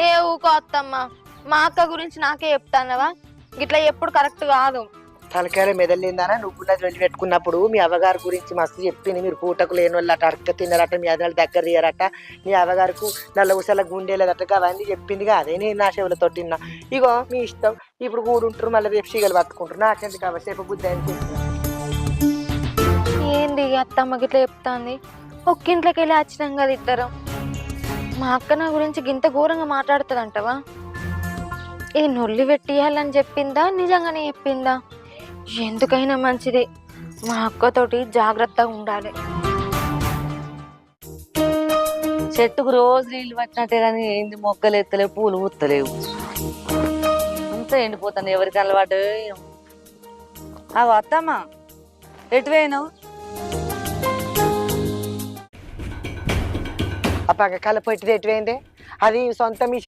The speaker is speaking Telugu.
ఏ ఊకో అత్తమ్మ, మా అక్క గురించి నాకే చెప్తానవా? గిట్లా ఎప్పుడు కరెక్ట్ కాదు. తలకాయలు మెదలిందానా నువ్వు వెళ్ళి పెట్టుకున్నప్పుడు మీ అవ్వగారి గురించి మస్తు చెప్పింది. మీరు పూటకు లేని వాళ్ళు అట అడక తిన్నారట, మీ అదనాలు దగ్గర తీయరట, మీ అవ్వగారికి నల్ల ఉసల గుండెలేదట, అవన్నీ చెప్పిందిగా. అదే నేను నా చెవులతో తిన్నా. ఇగో మీ ఇష్టం, ఇప్పుడు కూడుంటారు మళ్ళీ రేపు చీగలు పట్టుకుంటారు. నాకెందుకు కావసేపు బుద్ధి అని చెప్తున్నా. ఏంది ఈ అత్తమ్మ గిట్లా చెప్తాంది? ఒక్కింట్లోకి వెళ్ళి వచ్చినాం కదా ఇద్దరం. మా అక్క నా గురించి గింత ఘోరంగా మాట్లాడుతుందంటవా? ఇది నొల్లి పెట్టియాలని చెప్పిందా, నిజంగానే చెప్పిందా? ఎందుకైనా మంచిది, మా అక్కతోటి జాగ్రత్తగా ఉండాలి. చెట్టుకు రోజు నీళ్ళు పట్టినట్టే కానీ ఏంది మొక్కలు ఎత్తలేవు, పూలు పూత్తలేవు, అంతా ఎండిపోతుంది. ఎవరికి అలవాటు? అవి అత్తమ్మా ఎటు పోయినావు? ఆ పక్క కల పొట్టిది ఎటువైందే? అది సొంత